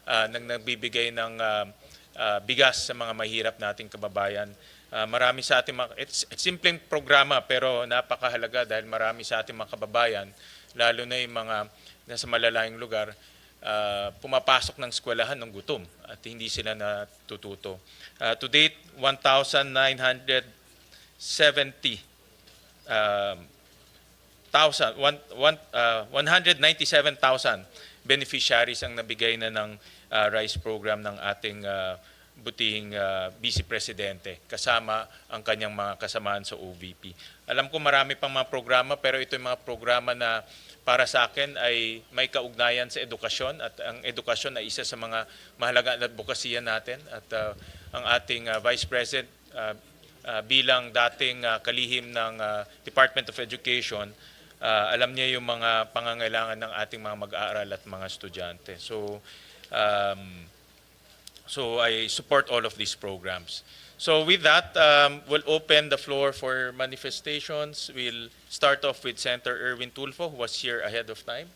nang nagbibigay ng bigas sa mga mahirap nating kababayan. Marami sa ating it's simpleng programa pero napakahalaga dahil marami sa ating mga kababayan, lalo na yung mga nasa malalayong lugar, pumapasok ng eskwelahan ng gutom at hindi sila natututo. To date, 1,970 197,000 beneficiaries ang nabigay na ng rice program ng ating butihing Vice Presidente kasama ang kanyang mga kasamaan sa OVP. Alam ko marami pang mga programa pero ito yung mga programa na para sa akin ay may kaugnayan sa edukasyon at ang edukasyon ay isa sa mga mahalaga na advokasya natin at ang ating Vice President bilang dating kalihim ng Department of Education, alam niya yung mga pangangailangan ng ating mga mag-aaral at mga estudyante. So I support all of these programs. So with that, we'll open the floor for manifestations. We'll start off with Senator Erwin Tulfo, who was here ahead of time.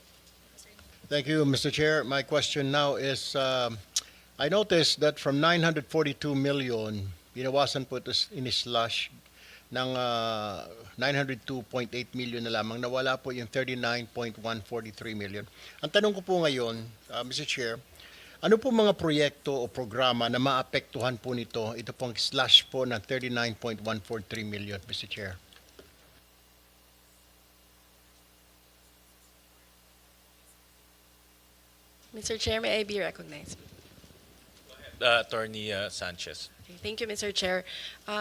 Thank you, Mr. Chair. My question now is, I noticed that from 942 million, binawasan po ito in-slash ng 902.8 million na lamang, nawala po yung 39.143 million. Ang tanong ko po ngayon, Mr. Chair, ano po mga proyekto o programa na maapektuhan po nito, ito pong slash po ng 39.143 million, Mr. Chair? Mr. Chair, may I be recognized? Attorney Sanchez. Thank you, Mr. Chair.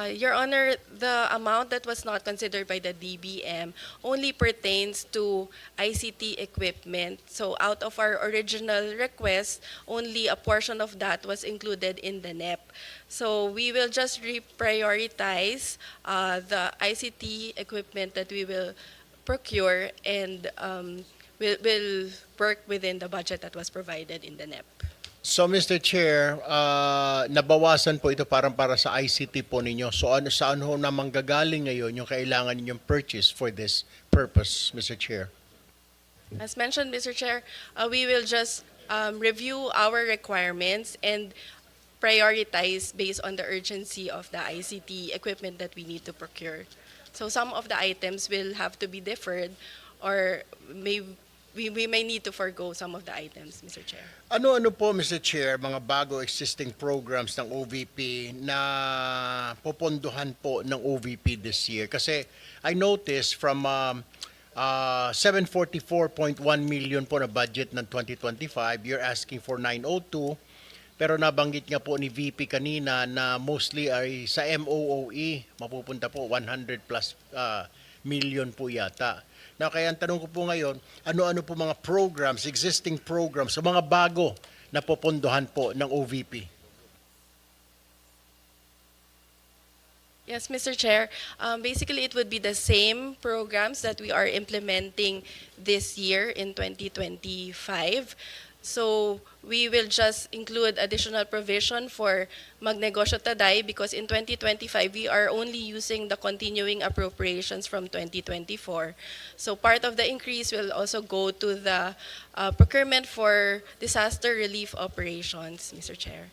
Your Honor, the amount that was not considered by the DBM only pertains to ICT equipment. So out of our original request, only a portion of that was included in the NEP. So we will just reprioritize the ICT equipment that we will procure and will work within the budget that was provided in the NEP. So, Mr. Chair, nabawasan po ito para sa ICT po ninyo. So, saan ho na manggagaling ngayon yung kailangan ninyong purchase for this purpose, Mr. Chair? As mentioned, Mr. Chair, we will just review our requirements and prioritize based on the urgency of the ICT equipment that we need to procure. So some of the items will have to be deferred or we may need to forgo some of the items, Mr. Chair. Ano-ano po, Mr. Chair, mga bago existing programs ng OVP na popondohan po ng OVP this year? Kasi I noticed from 744.1 million po na budget ng 2025, you're asking for 902, pero nabanggit nga po ni VP kanina na mostly ay sa MOOE, mapupunta po 100 plus million po yata. Now, kaya ang tanong ko po ngayon, ano-ano po mga programs, existing programs, o mga bago na popondohan po ng OVP? Yes, Mr. Chair. Basically, it would be the same programs that we are implementing this year in 2025. So we will just include additional provision for Magnegosyo Taday because in 2025 we are only using the continuing appropriations from 2024. So part of the increase will also go to the procurement for disaster relief operations, Mr. Chair.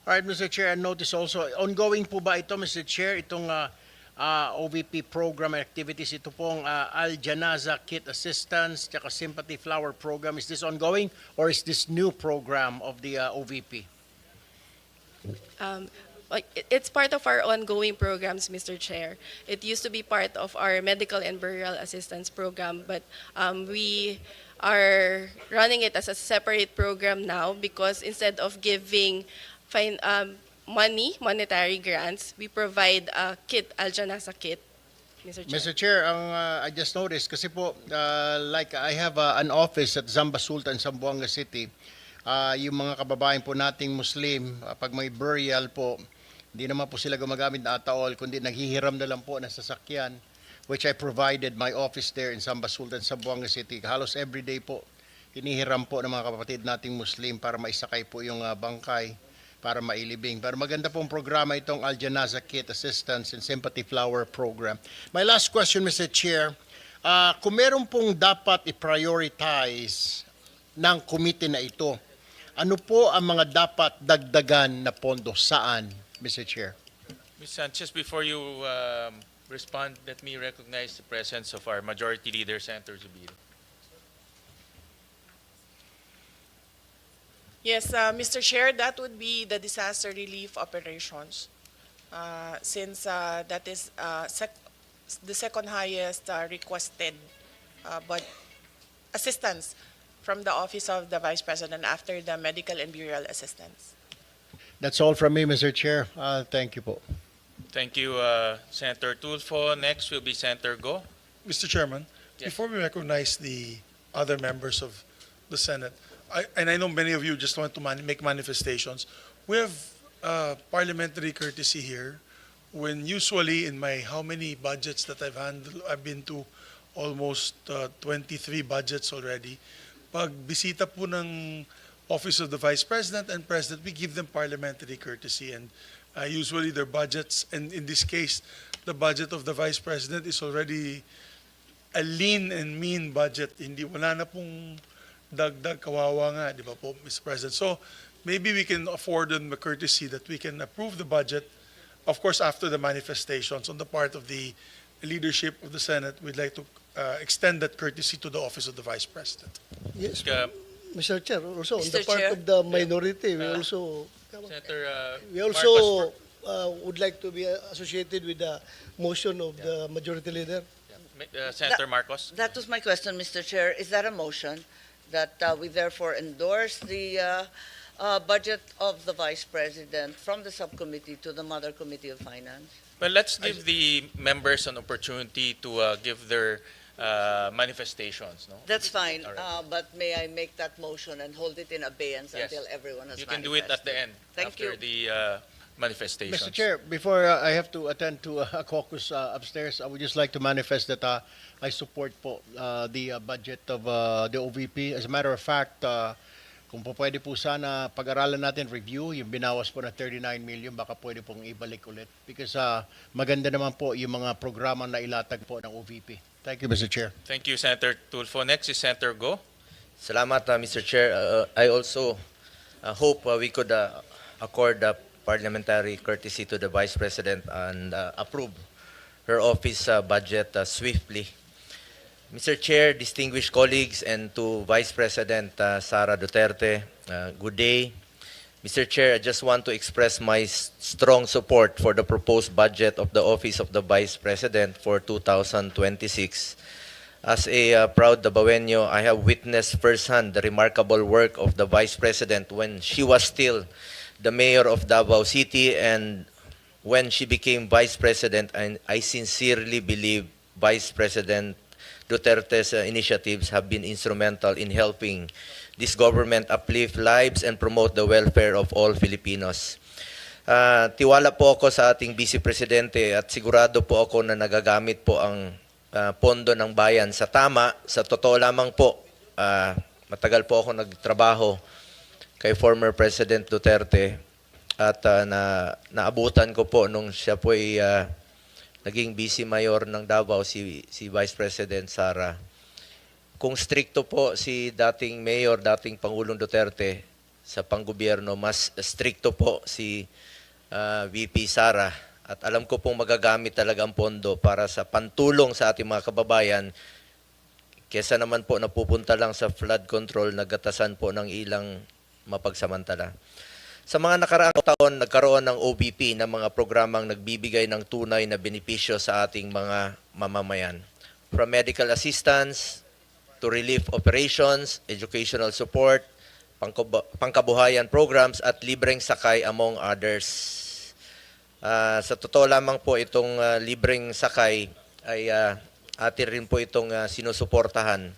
All right, Mr. Chair, and notice also, ongoing po ba ito, Mr. Chair, itong OVP program activities, ito pong Al-Janaza Kit Assistance, tsaka Sympathy Flower Program, is this ongoing or is this new program of the OVP? It's part of our ongoing programs, Mr. Chair. It used to be part of our medical and burial assistance program, but we are running it as a separate program now because instead of giving monetary grants, we provide a kit, Al-Janaza kit, Mr. Chair. Mr. Chair, I just noticed, kasi po, like I have an office at Zamba Sultan, Zamboanga City. Yung mga kababayan po nating Muslim, pag may burial po, hindi naman po sila gumagamit na ataol, kundi naghihiram na lang po ng sasakyan, which I provided my office there in Zamba Sultan, Zamboanga City. Halos everyday po, hinihiram po ng mga kapatid nating Muslim para maisakay po yung bangkay, para mailibing. Pero maganda pong programa itong Al-Janaza Kit Assistance and Sympathy Flower Program. My last question, Mr. Chair, kung meron pong dapat i-prioritize ng committee na ito, Ano po ang mga dapat dagdagan na pondo? Saan, Mr. Chair? Ms. Sanchez, before you respond, let me recognize the presence of our Majority Leader, Senator Zubiri. Yes, Mr. Chair, that would be the disaster relief operations. Since that is the second highest requested but assistance from the Office of the Vice President after the medical and burial assistance. That's all from me, Mr. Chair. Thank you po. Thank you, Senator Tulfo. Next will be Senator Go. Mr. Chairman, Yes. before we recognize the other members of the Senate, I know many of you just want to make manifestations. We have parliamentary courtesy here when usually in my how many budgets that I've handled, I've been to almost 23 budgets already. Pag bisita po ng Office of the Vice President and President, we give them parliamentary courtesy, and usually their budgets, and in this case, the budget of the Vice President is already a lean and mean budget. Hindi, wala na pong dagdag, kawawa nga, di ba po, Mr. President? So maybe we can afford them the courtesy that we can approve the budget, of course, after the manifestations on the part of the leadership of the Senate. We'd like to extend that courtesy to the Office of the Vice President. Yes, Uh, Mr. Chair, also on the Mr. part Chair. of the minority, we Uh, also Senator would like to be associated with the motion of the majority leader. Senator Marcos. That was my question, Mr. Chair. Is that a motion that we therefore endorse the budget of the Vice President from the subcommittee to the Mother Committee of Finance? Well, let's give the members an opportunity to give their manifestations. No? That's fine, All right. but may I make that motion and hold it in abeyance Yes. until everyone has You can do it at the end Thank after you. the manifestations. Mr. Chair, before I have to attend to a caucus upstairs, I would just like to manifest that I support po the budget of the OVP. As a matter of fact, kung po pwede po sana pag-aralan natin, review, yung binawas po na 39 million, baka pwede pong ibalik ulit. Because maganda naman po yung mga programa na ilatag po ng OVP. Thank you, Mr. Chair. Thank you, Senator Tulfo. Next is Senator Go. Salamat, Mr. Chair. I also hope we could accord parliamentary courtesy to the Vice President and approve her office budget swiftly. Mr. Chair, distinguished colleagues, and to Vice President Sara Duterte, good day. Mr. Chair, I just want to express my strong support for the proposed budget of the Office of the Vice President for 2026. As a proud Dabawenyo, I have witnessed firsthand the remarkable work of the Vice President when she was still the mayor of Davao City, and when she became Vice President, and I sincerely believe Vice President Duterte's initiatives have been instrumental in helping this government uplift lives and promote the welfare of all Filipinos. Tiwala po ako sa ating Vice Presidente at sigurado po ako na nagagamit po ang pondo ng bayan sa tama. Sa totoo lamang po, matagal po ako nagtrabaho kay former President Duterte at naabutan ko po nung siya po ay naging vice mayor ng Davao, si Vice President Sara. Kung stricto po si dating mayor, dating Pangulong Duterte sa panggobyerno, mas stricto po si VP Sara. At alam ko pong magagamit talaga ang pondo para sa pantulong sa ating mga kababayan, kesa naman po napupunta lang sa flood control, nagatasan po ng ilang mapagsamantala. Sa mga nakaraang taon, nagkaroon ng OVP na mga programang nagbibigay ng tunay na benepisyo sa ating mga mamamayan. From medical assistance to relief operations, educational support, pangkabuhayan programs at libreng sakay among others. Sa totoo lamang po itong libreng sakay ay atin rin po itong sinusuportahan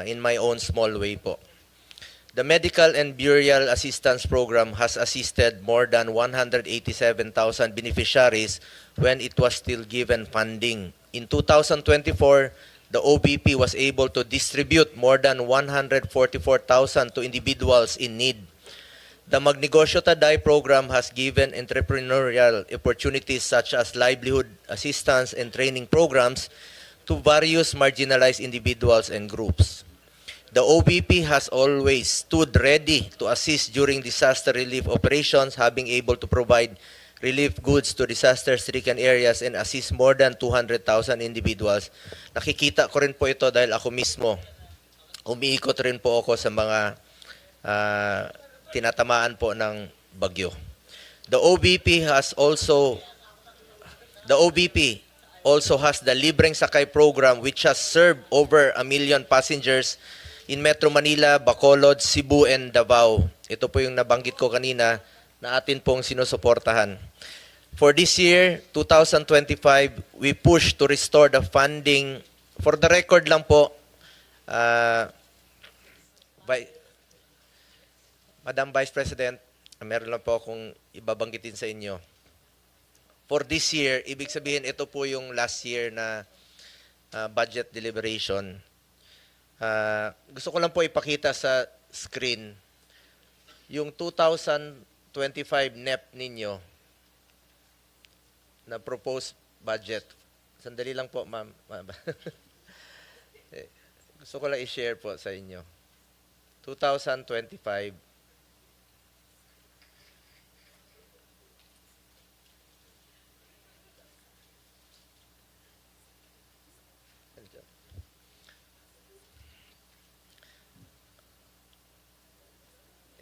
in my own small way po. The Medical and Burial Assistance Program has assisted more than 187,000 beneficiaries when it was still given funding. In 2024, the OVP was able to distribute more than 144,000 to individuals in need. The Magnegosyo Taday program has given entrepreneurial opportunities such as livelihood assistance and training programs to various marginalized individuals and groups. The OBP has always stood ready to assist during disaster relief operations, having able to provide relief goods to disaster-stricken areas and assist more than 200,000 individuals. Nakikita ko rin po ito dahil ako mismo, umiikot rin po ako sa mga tinatamaan po ng bagyo. The OBP also has the Libreng Sakay program, which has served over 1 million passengers in Metro Manila, Bacolod, Cebu, and Davao. Ito po yung nabanggit ko kanina na atin pong sinusuportahan. For this year, 2025, we push to restore the funding. For the record lang po, Madam Vice President, meron lang po akong ibabanggitin sa inyo. For this year, ibig sabihin ito po yung last year na budget deliberation. Gusto ko lang po ipakita sa screen yung 2025 NEP ninyo na proposed budget. Sandali lang po, ma'am. Gusto ko lang i-share po sa inyo. 2025.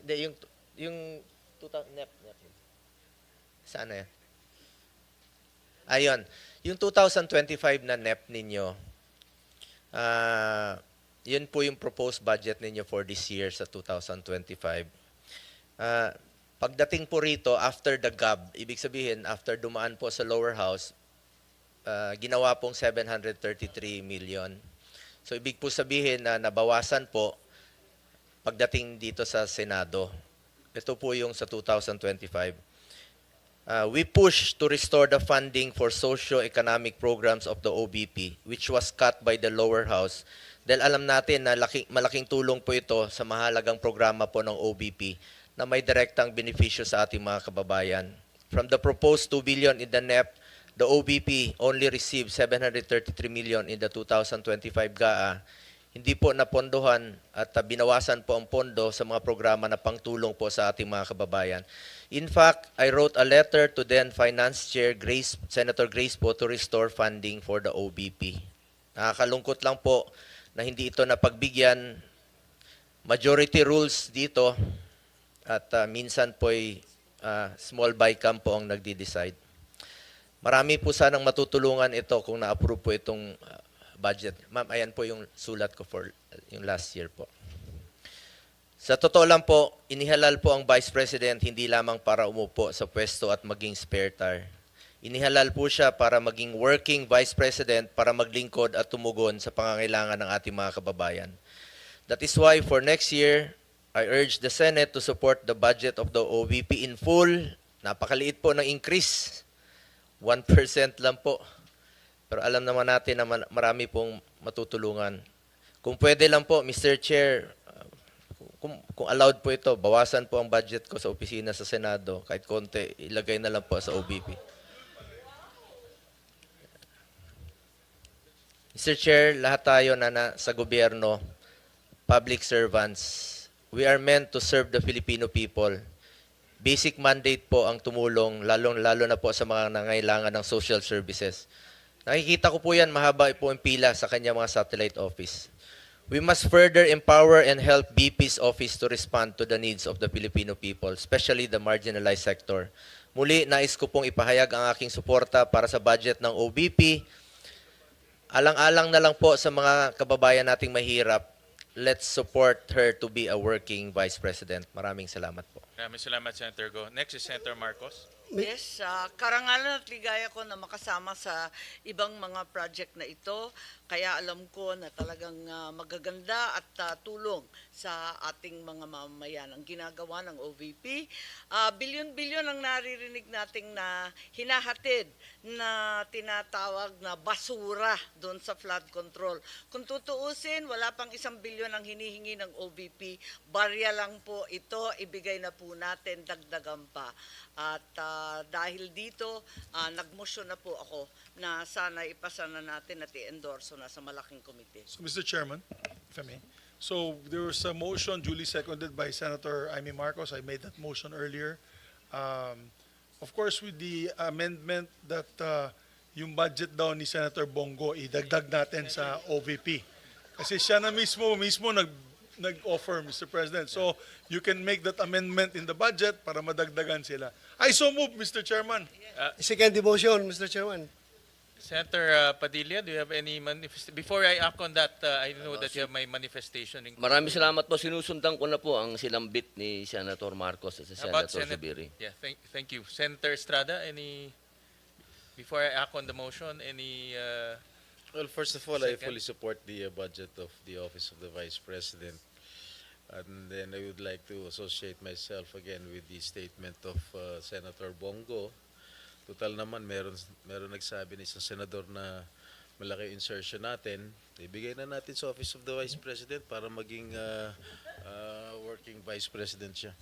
Hindi, yung 2000 NEP. Saan na yan? Ayun. Yung 2025 na NEP ninyo, yun po yung proposed budget ninyo for this year sa 2025. Pagdating po rito, after the GAB, ibig sabihin, after dumaan po sa lower house, ginawa pong 733 million. So, ibig po sabihin na nabawasan po pagdating dito sa Senado. Ito po yung sa 2025. We push to restore the funding for socio-economic programs of the OBP, which was cut by the lower house. Dahil alam natin na malaking tulong po ito sa mahalagang programa po ng OBP na may direktang benepisyo sa ating mga kababayan. From the proposed 2 billion in the NEP, the OBP only received 733 million in the 2025 GAA. Hindi po napondohan at binawasan po ang pondo sa mga programa na pangtulong po sa ating mga kababayan. In fact, I wrote a letter to then Finance Chair Senator Grace po to restore funding for the OBP. Nakakalungkot lang po na hindi ito napagbigyan. Majority rules dito at minsan po'y small bycam po ang nagdi-decide. Marami po sanang matutulungan ito kung na-approve po itong budget. Ma'am, ayan po yung sulat ko for yung last year po. Sa totoo lang po, inihalal po ang Vice President hindi lamang para umupo sa pwesto at maging spare tire. Inihalal po siya para maging working Vice President para maglingkod at tumugon sa pangangailangan ng ating mga kababayan. That is why for next year, I urge the Senate to support the budget of the OVP in full. Napakaliit po ng increase. 1% lang po. Pero alam naman natin na marami pong matutulungan. Kung pwede lang po, Mr. Chair, kung allowed po ito, bawasan po ang budget ko sa opisina sa Senado. Kahit konti, ilagay na lang po sa OBP. Mr. Chair, lahat tayo na sa gobyerno, public servants, we are meant to serve the Filipino people. Basic mandate po ang tumulong, lalo na po sa mga nangailangan ng social services. Nakikita ko po yan, mahaba po ang pila sa kanya mga satellite office. We must further empower and help BP's office to respond to the needs of the Filipino people, especially the marginalized sector. Muli, nais ko pong ipahayag ang aking suporta para sa budget ng OBP. Alang-alang na lang po sa mga kababayan nating mahirap, let's support her to be a working Vice President. Maraming salamat po. Maraming salamat, Senator Go. Next is Senator Marcos. Yes, karangalan at ligaya ko na makasama sa ibang mga project na ito. Kaya alam ko na talagang magaganda at tulong sa ating mga mamamayan ang ginagawa ng OVP. Bilyon-bilyon ang naririnig nating na hinahatid na tinatawag na basura doon sa flood control. Kung tutuusin, wala pang 1 bilyon ang hinihingi ng OVP. Barya lang po ito, ibigay na po natin, dagdagan pa. At dahil dito, nagmotion na po ako na sana ipasa na natin at i-endorso na sa malaking komite. So, Mr. Chairman, if I may, So there was a motion duly seconded by Senator Amy Marcos. I made that motion earlier. Of course, with the amendment that yung budget daw ni Senator Bongo, idagdag natin sa OVP. Kasi siya na mismo nag-offer, Mr. President. So you can make that amendment in the budget para madagdagan sila. I so move, Mr. Chairman. Second the motion, Mr. Chairman. Senator Padilla, do you have any before I act on that, I know that you have my manifestation. Maraming salamat po. Sinusundan ko na po ang sinambit ni Senator Marcos at si How about Senator Zubiri. Yeah, thank you. Senator Estrada, before I act on the motion, Well, first of all, I Second. fully support the budget of the Office of the Vice President. And then I would like to associate myself again with the statement of Senator Bongo. Total naman, meron nagsabi ni isang senador na malaki insertion natin. Ibigay na natin sa Office of the Vice President para maging working Vice President siya.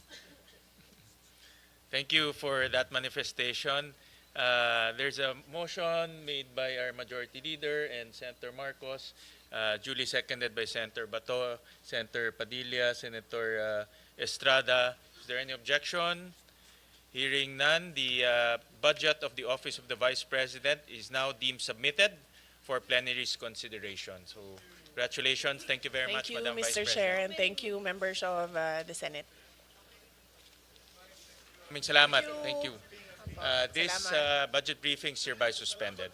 thank you for that manifestation. There's a motion made by our Majority Leader and Senator Marcos, duly seconded by Senator Bato, Senator Padilla, Senator Estrada. Is there any objection? Hearing none, the budget of the Office of the Vice President is now deemed submitted for plenary's consideration. So, congratulations. Thank you very Thank much, you, Madam Vice Mr. President. Chair, and thank you, members of the Senate. Maraming salamat. Thank you. This Salamat. budget briefing is hereby suspended.